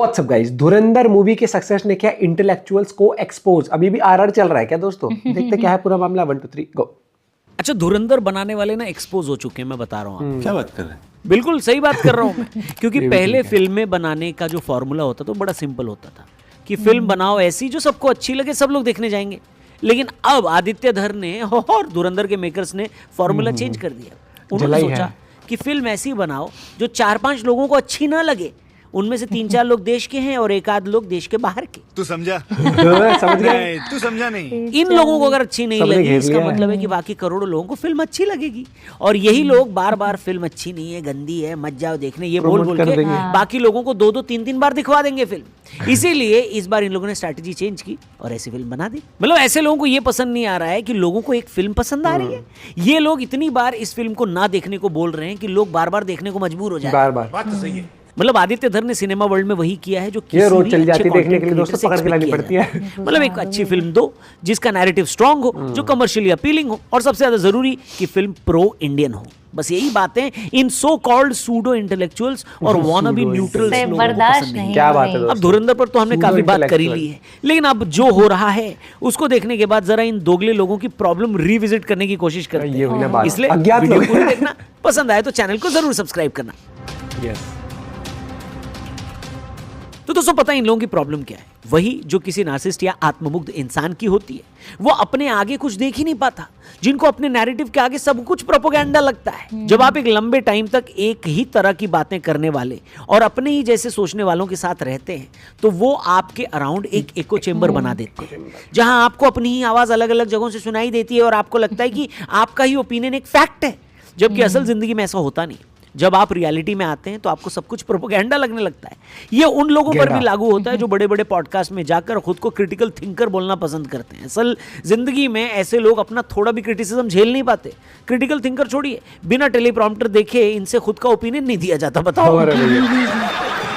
WhatsApp guys, धुरंधर movie के success ने किया इंटेलेक्चुअल्स को एक्सपोज। अभी भी आरआर चल रहा है क्या दोस्तों? देखते क्या है पूरा मामला। 1 2 3 गो। अच्छा, धुरंधर बनाने वाले ना एक्सपोज हो चुके हैं, मैं बता रहा हूँ। क्या बात कर रहे हैं? बिल्कुल सही बात कर रहा हूँ मैं। क्योंकि पहले फिल्में बनाने का जो फॉर्मूला होता था वो बड़ा सिंपल होता था कि फिल्म बनाओ ऐसी जो सबको अच्छी लगे, सब लोग देखने जाएंगे। लेकिन अब आदित्य धर ने और धुरंधर के मेकर्स ने फॉर्मूला चेंज कर दिया। उन्होंने सोचा कि फिल्म ऐसी बनाओ जो 4-5 लोगों को अच्छी ना लगे, उनमें से 3-4 लोग देश के हैं और 1-आध लोग देश के बाहर के। तू समझा? समझ गए? तू समझा नहीं? इन लोगों को अगर अच्छी नहीं लगी, इसका मतलब है कि बाकी करोड़ों लोगों को फिल्म अच्छी लगेगी। और यही लोग बार बार फिल्म अच्छी नहीं है, गंदी है, मत जाओ देखने, ये बोल बोल के बाकी लोगों को 2-2 3-3 बार दिखवा देंगे फिल्म। इसीलिए इस बार इन लोगों ने स्ट्रैटेजी चेंज की और ऐसी फिल्म बना दी। मतलब ऐसे लोगों को ये पसंद नहीं आ रहा है कि लोगों को एक फिल्म पसंद आ रही है। ये लोग इतनी बार इस फिल्म को ना देखने को बोल रहे हैं कि लोग बार बार देखने को मजबूर हो जाए। बात तो सही है। मतलब आदित्य धर ने सिनेमा वर्ल्ड में वही किया है जो ये रोज चल जाती देखने के लिए दोस्तों, पकड़ के लानी पड़ती है। मतलब एक अच्छी फिल्म दो जिसका नैरेटिव स्ट्रांग हो, जो कमर्शियली अपीलिंग हो, और सबसे ज्यादा जरूरी कि फिल्म प्रो इंडियन हो। बस यही बातें इन सो कॉल्ड सूडो इंटेलेक्चुअल्स और वानाबी न्यूट्रल्स लोगों को पसंद नहीं। क्या बात है। अब धुरंधर पर तो हमने काफी बात कर ही ली है, लेकिन अब जो हो रहा है उसको देखने के बाद जरा इन दोगले लोगों की प्रॉब्लम रिविजिट करने की कोशिश करते हैं। इसलिए वीडियो पूरी देखना, पसंद आए तो चैनल को जरूर सब्सक्राइब करना। तो दोस्तों, पता है इन लोगों की प्रॉब्लम क्या है? वही जो किसी नार्सिसिस्ट या आत्ममुग्ध इंसान की होती है। वो अपने आगे कुछ देख ही नहीं पाता, जिनको अपने नैरेटिव के आगे सब कुछ प्रोपेगेंडा लगता है। जब आप एक लंबे टाइम तक एक ही तरह की बातें करने वाले और अपने ही जैसे सोचने वालों के साथ रहते हैं, तो वो आपके अराउंड एक इको चेंबर बना देते हैं, जहां आपको अपनी ही आवाज अलग अलग जगहों से सुनाई देती है और आपको लगता है कि आपका ही ओपिनियन एक फैक्ट है, जबकि असल जिंदगी में ऐसा होता नहीं। जब आप रियलिटी में आते हैं तो आपको सब कुछ प्रोपेगेंडा लगने लगता है। ये उन लोगों पर भी लागू होता है जो बड़े बड़े पॉडकास्ट में जाकर खुद को क्रिटिकल थिंकर बोलना पसंद करते हैं। असल जिंदगी में ऐसे लोग अपना थोड़ा भी क्रिटिसिज्म झेल नहीं पाते। क्रिटिकल थिंकर छोड़िए, बिना टेलीप्रॉम्प्टर देखे इनसे खुद का ओपिनियन नहीं दिया जाता। बताओ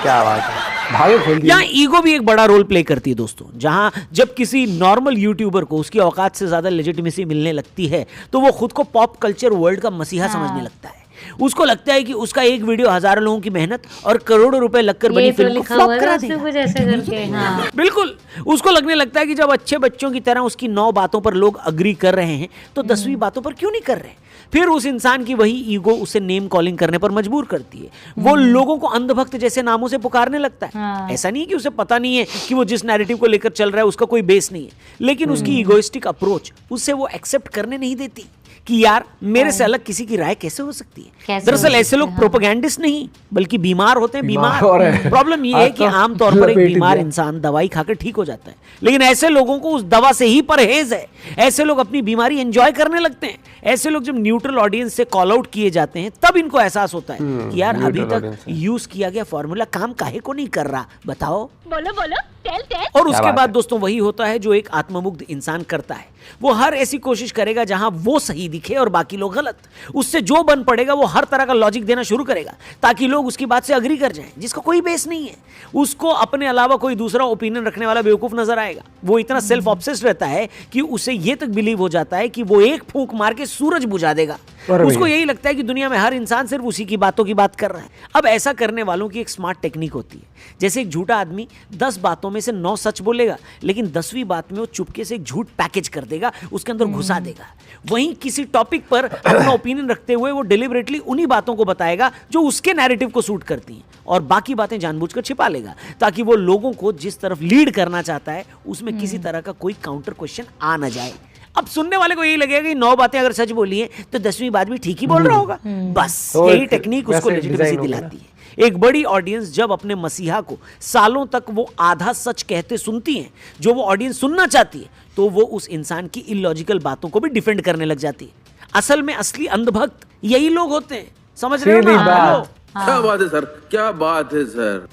क्या बात है। यहाँ ईगो भी एक बड़ा रोल प्ले करती है दोस्तों। जहां जब किसी नॉर्मल यूट्यूबर को उसकी औकात से ज्यादा लेजिटिमेसी मिलने लगती है तो वो खुद को पॉप कल्चर वर्ल्ड का मसीहा समझने लगता है। उसको लगता है कि उसका एक वीडियो हजारों लोगों की मेहनत और करोड़ों रुपए लगकर बनी फिल्म को फ्लॉप करा देगा। कुछ ऐसे करके, हाँ। बिल्कुल, उसको लगने लगता है कि जब अच्छे बच्चों की तरह उसकी 9 बातों पर लोग अग्री कर रहे हैं तो 10वीं बातों पर क्यों नहीं कर रहे? फिर उस इंसान की वही ईगो उसे नेम कॉलिंग करने पर मजबूर करती है। वो लोगों को अंधभक्त जैसे नामों से पुकारने लगता है। ऐसा नहीं है कि उसे पता नहीं है कि वो जिस नैरेटिव को लेकर चल रहा है उसका कोई बेस नहीं है, लेकिन उसकी ईगोइस्टिक अप्रोच उसे वो एक्सेप्ट करने नहीं देती कि यार मेरे से अलग किसी की राय कैसे हो सकती है। दरअसल ऐसे लोग प्रोपेगेंडिस्ट नहीं बल्कि बीमार होते हैं। बीमार प्रॉब्लम ये है कि आमतौर पर एक बीमार इंसान दवाई खाकर ठीक हो जाता है, लेकिन ऐसे लोगों को उस दवा से ही परहेज है। ऐसे लोग अपनी बीमारी एंजॉय करने लगते हैं। ऐसे लोग जब न्यूट्रल ऑडियंस से कॉल आउट किए जाते हैं तब इनको एहसास होता है कि यार अभी तक यूज किया गया फॉर्मूला काम काहे को नहीं कर रहा। बताओ, बोलो बोलो, टेल। और उसके बाद दोस्तों वही होता है जो एक आत्ममुग्ध इंसान करता है। वो हर ऐसी कोशिश करेगा जहां वो सही दिखे और बाकी लोग गलत। उससे जो बन पड़ेगा वो हर तरह का लॉजिक देना शुरू करेगा ताकि लोग उसकी बात से अग्री कर जाएं, जिसका कोई बेस नहीं है। उसको अपने अलावा कोई दूसरा ओपिनियन रखने वाला बेवकूफ नजर आएगा। वो इतना सेल्फ ऑब्सेस्ड रहता है कि उसे ये तक बिलीव हो जाता है कि वो एक फूंक मार के सूरज बुझा देगा। उसको यही लगता है कि दुनिया में हर इंसान सिर्फ उसी की बातों की बात कर रहा है। अब ऐसा करने वालों की एक स्मार्ट टेक्निक होती है। जैसे एक झूठा आदमी 10 बातों में से 9 सच बोलेगा, लेकिन 10वीं बात में वो चुपके से एक झूठ पैकेज कर देगा, उसके अंदर घुसा देगा। वहीं किसी टॉपिक पर अपना ओपिनियन रखते हुए वो डिलिबरेटली उन्हीं बातों को बताएगा जो उसके नैरेटिव को सूट करती हैं और बाकी बातें जानबूझकर छिपा लेगा ताकि वो लोगों को जिस तरफ लीड करना चाहता है उसमें किसी तरह का कोई काउंटर क्वेश्चन आ ना जाए। अब सुनने वाले को यही लगेगा कि 9 बातें अगर सच बोली हैं तो 10वीं बात भी ठीक ही बोल रहा होगा। बस यही टेक्निक उसको लेजिटिमेसी दिलाती है। एक बड़ी ऑडियंस जब अपने मसीहा को सालों तक वो आधा सच कहते सुनती है जो वो ऑडियंस सुनना चाहती है, तो वो उस इंसान की इलॉजिकल बातों को भी डिफेंड करने लग जाती है। असल में असली अंधभक्त यही लोग होते हैं। समझ रहे हो ना? क्या बात है सर, क्या बात है सर।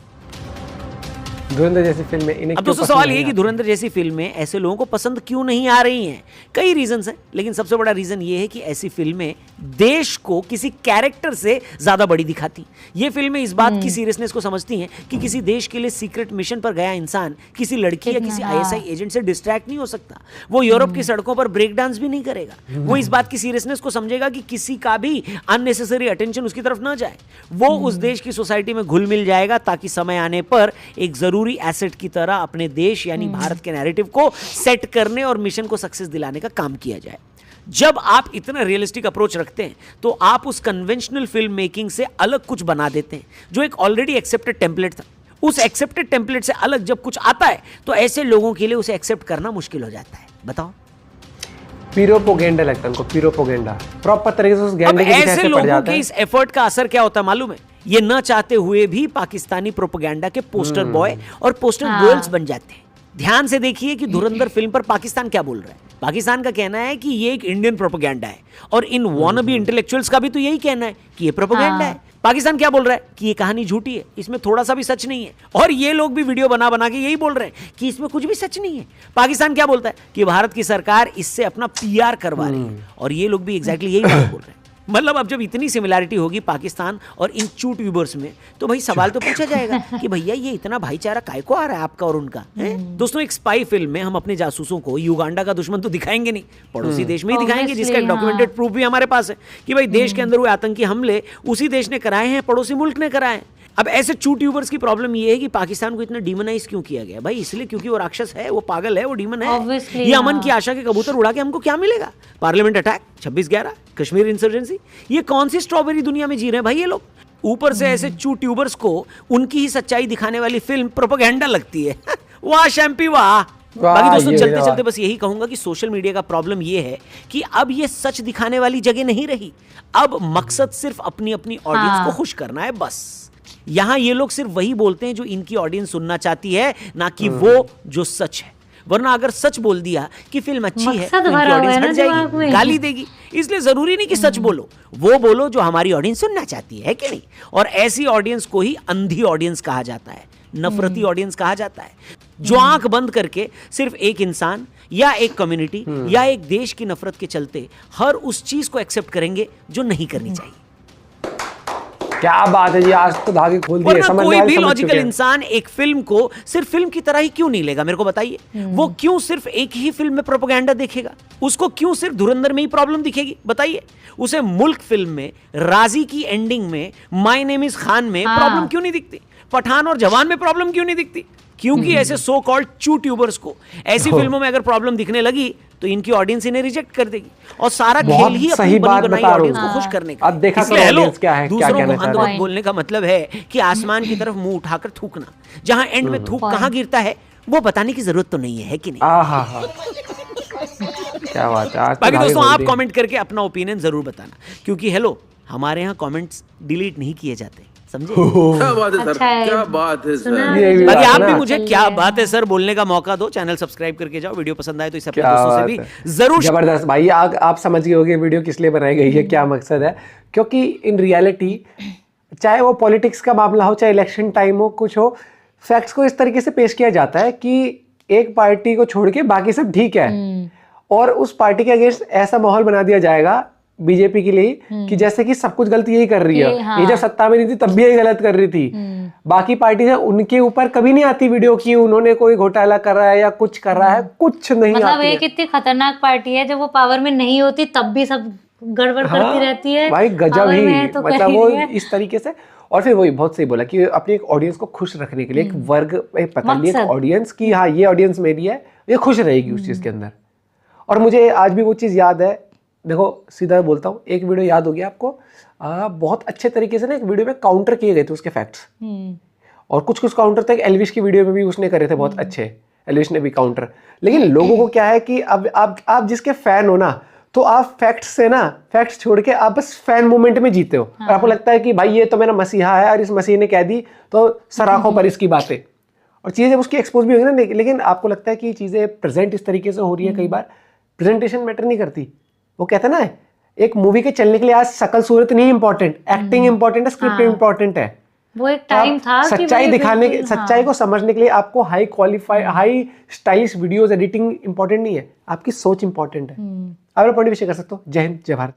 धुरंधर जैसी फिल्में इन्हें अब क्यों दोस्तों पसंद सवाल नहीं ये कि आती? धुरंधर जैसी फिल्में ऐसे लोगों को पसंद क्यों नहीं आ रही हैं? कई रीजंस हैं, लेकिन सबसे बड़ा रीजन ये है कि ऐसी फिल्में देश को किसी कैरेक्टर से ज्यादा बड़ी दिखाती। ये फिल्में इस बात की सीरियसनेस को समझती हैं कि किसी देश के लिए सीक्रेट मिशन पर गया इंसान किसी लड़की या किसी आईएसआई एजेंट से डिस्ट्रैक्ट नहीं हो सकता। वो यूरोप की सड़कों पर ब्रेक डांस भी नहीं करेगा। वो इस बात की सीरियसनेस को समझेगा कि किसी का भी अननेसेसरी अटेंशन उसकी तरफ ना जाए। वो उस देश की सोसाइटी में घुल मिल जाएगा ताकि समय आने पर एक जरूरी एसेट की तरह अपने देश यानी भारत के नैरेटिव को सेट करने और मिशन को सक्सेस दिलाने का काम किया जाए। जब आप इतना रियलिस्टिक अप्रोच रखते हैं तो आप उस कन्वेंशनल फिल्म मेकिंग से अलग कुछ बना देते हैं जो एक ऑलरेडी एक्सेप्टेड टेम्पलेट था। उस एक्सेप्टेड टेम्पलेट से अलग जब कुछ आता है तो ऐसे लोगों के लिए उसे एक्सेप्ट करना मुश्किल हो जाता है। बताओ, पीरोपोगेंडा लगता है उनको, पीरोपोगेंडा प्रॉपर तरीके से उस अब गेंडे के पीछे ऐसे ऐसे पड़ लोगों जाता के है। इस एफर्ट का असर क्या होता है मालूम है? ये न चाहते हुए भी पाकिस्तानी प्रोपेगेंडा के पोस्टर बॉय और पोस्टर गर्ल्स बन जाते हैं। ध्यान से देखिए कि धुरंधर फिल्म पर पाकिस्तान क्या बोल रहा है। पाकिस्तान का कहना है कि ये एक इंडियन प्रोपेगेंडा है और इन वॉनबी इंटेलेक्चुअल्स का भी तो यही कहना है कि ये प्रोपेगेंडा है। पाकिस्तान क्या बोल रहा है कि ये कहानी झूठी है, इसमें थोड़ा सा भी सच नहीं है। और ये लोग भी वीडियो बना बना के यही बोल रहे हैं कि इसमें कुछ भी सच नहीं है। पाकिस्तान क्या बोलता है कि भारत की सरकार इससे अपना पीआर करवा रही है और ये लोग भी एग्जैक्टली यही बात बोल रहे हैं। मतलब अब जब इतनी सिमिलैरिटी होगी पाकिस्तान और इन यूट्यूबर्स में तो भाई सवाल तो पूछा जाएगा कि भैया ये इतना भाईचारा काय को आ रहा है आपका और उनका है? दोस्तों, एक स्पाई फिल्म में हम अपने जासूसों को युगांडा का दुश्मन तो दिखाएंगे नहीं, पड़ोसी देश में ही दिखाएंगे, जिसका एक डॉक्यूमेंटेड प्रूफ भी हमारे पास है कि भाई देश के अंदर हुए आतंकी हमले उसी देश ने कराए हैं, पड़ोसी मुल्क ने कराए हैं। अब ऐसे यूट्यूबर्स की प्रॉब्लम ये है कि पाकिस्तान को इतना डीमोनाइज क्यों किया गया? भाई इसलिए क्योंकि वो राक्षस है, वो पागल है, वो डीमन है। Obviously, ये अमन की आशा के कबूतर उड़ा के हमको क्या मिलेगा? पार्लियामेंट अटैक, 26/11, कश्मीर इंसर्जेंसी, ये कौन सी स्ट्रॉबेरी दुनिया में जी रहे हैं भाई ये लोग? ऊपर से ऐसे यूट्यूबर्स को उनकी ही सच्चाई दिखाने वाली फिल्म प्रोपेगेंडा लगती है। वाह शैम्पी वाह। बाकी दोस्तों, चलते चलते बस यही कहूंगा कि सोशल मीडिया का प्रॉब्लम ये है कि अब ये सच दिखाने वाली जगह नहीं रही। अब मकसद सिर्फ अपनी अपनी ऑडियंस को खुश करना है बस। यहां ये लोग सिर्फ वही बोलते हैं जो इनकी ऑडियंस सुनना चाहती है, ना कि वो जो सच है। वरना अगर सच बोल दिया कि फिल्म अच्छी है तो इनकी ऑडियंस हट जाएगी, गाली देगी। इसलिए जरूरी नहीं कि सच बोलो, वो बोलो जो हमारी ऑडियंस सुनना चाहती है कि नहीं। और ऐसी ऑडियंस को ही अंधी ऑडियंस कहा जाता है, नफरती ऑडियंस कहा जाता है, जो आंख बंद करके सिर्फ एक इंसान या एक कम्युनिटी या एक देश की नफरत के चलते हर उस चीज को एक्सेप्ट करेंगे जो नहीं करनी चाहिए। क्या बात है जी, आज तो धागे खोल दिए। वरना कोई भी लॉजिकल इंसान एक फिल्म को सिर्फ फिल्म की तरह ही क्यों नहीं लेगा? मेरे को बताइए, वो क्यों सिर्फ एक ही फिल्म में प्रोपेगेंडा देखेगा? उसको क्यों सिर्फ धुरंधर में ही प्रॉब्लम दिखेगी? बताइए। उसे मुल्क फिल्म में राजी की एंडिंग में माय नेम इज खान में प्रॉब्लम क्यों नहीं दिखती? पठान और जवान में प्रॉब्लम क्यों नहीं दिखती? क्योंकि ऐसे सो कॉल्ड यूट्यूबर्स को ऐसी फिल्मों में अगर प्रॉब्लम दिखने लगी तो इनकी ऑडियंस इन्हें रिजेक्ट कर देगी और सारा खेल ही अपनी बनी बनाई ऑडियंस को खुश करने का। अब देखा इसलिए हेलो, क्या है, क्या दूसरों कहना को चाह अंध रहे मत बोलने का मतलब है कि आसमान की तरफ मुंह उठाकर थूकना, जहां एंड में थूक कहां गिरता है वो बताने की जरूरत तो नहीं है कि नहीं? आहा, क्या बात है। आज तो बाकी धागे दोस्तों, खोल आप दिए। कमेंट करके अपना ओपिनियन जरूर बताना, क्योंकि हेलो, हमारे यहाँ कमेंट्स डिलीट नहीं किए जाते, समझे? क्या बात है सर, अच्छा है। क्या बात है सर। ये भी बाकी बात है आप भी ना। मुझे क्या बात है सर बोलने का मौका दो। चैनल सब्सक्राइब करके जाओ, वीडियो पसंद आए तो इसे अपने क्या दोस्तों से बात भी है। जरूर जबरदस्त भाई। आप समझ गए होंगे वीडियो किस लिए बनाई गई है, क्या मकसद है। क्योंकि इन रियलिटी, चाहे वो पॉलिटिक्स का मामला हो, चाहे इलेक्शन टाइम हो, कुछ हो, फैक्ट्स को इस तरीके से पेश किया जाता है कि एक पार्टी को छोड़ के बाकी सब ठीक है, और उस पार्टी के अगेंस्ट ऐसा माहौल बना दिया जाएगा बीजेपी के लिए कि जैसे कि सब कुछ गलत यही कर रही है। ये जब सत्ता में नहीं थी तब भी यही गलत कर रही थी। बाकी पार्टी है उनके ऊपर कभी नहीं आती वीडियो की उन्होंने कोई घोटाला कर रहा है या कुछ कर रहा है, कुछ नहीं मतलब आती एक इतनी खतरनाक पार्टी है, जब वो पावर में नहीं होती तब भी सब गड़बड़ करती रहती है। भाई गजब पावर ही, में है तो कर मतलब ही वो रही है। इस तरीके से। और फिर वही बहुत सही बोला कि अपनी एक ऑडियंस को खुश रखने के लिए एक वर्ग पता नहीं, एक मकसद। ऑडियंस की, हाँ ये ऑडियंस मेरी है, ये खुश रहेगी उस चीज के अंदर। और मुझे आज भी वो चीज याद है, देखो सीधा बोलता हूँ, एक वीडियो याद होगी आपको, बहुत अच्छे तरीके से ना एक वीडियो में काउंटर किए गए थे उसके फैक्ट्स, और कुछ कुछ काउंटर तक एल्विश की वीडियो में भी उसने करे थे बहुत अच्छे, एल्विश ने भी काउंटर। लेकिन लोगों को क्या है कि अब आप जिसके फैन हो ना, तो आप फैक्ट्स से ना, फैक्ट्स छोड़ के आप बस फैन मूवमेंट में जीते हो। और आपको लगता है कि भाई ये तो मेरा मसीहा है और इस मसीह ने कह दी तो सराखों पर इसकी बातें, और चीज़ें उसकी एक्सपोज भी होगी ना। लेकिन आपको लगता है कि चीज़ें प्रेजेंट इस तरीके से हो रही है, कई बार प्रेजेंटेशन मैटर नहीं करती। वो कहते हैं ना, एक मूवी के चलने के लिए आज शकल सूरत नहीं इंपॉर्टेंट, एक्टिंग इंपॉर्टेंट है, स्क्रिप्ट इंपॉर्टेंट है। वो एक टाइम आप था कि सच्चाई भाई दिखाने के, बिल्कुल, सच्चाई को समझने के लिए आपको high qualify, high stylish videos editing important नहीं है, आपकी सोच इंपॉर्टेंट है। आप लोग पॉइंट भी शेयर कर सकते हो। जय हिंद, जय भारत।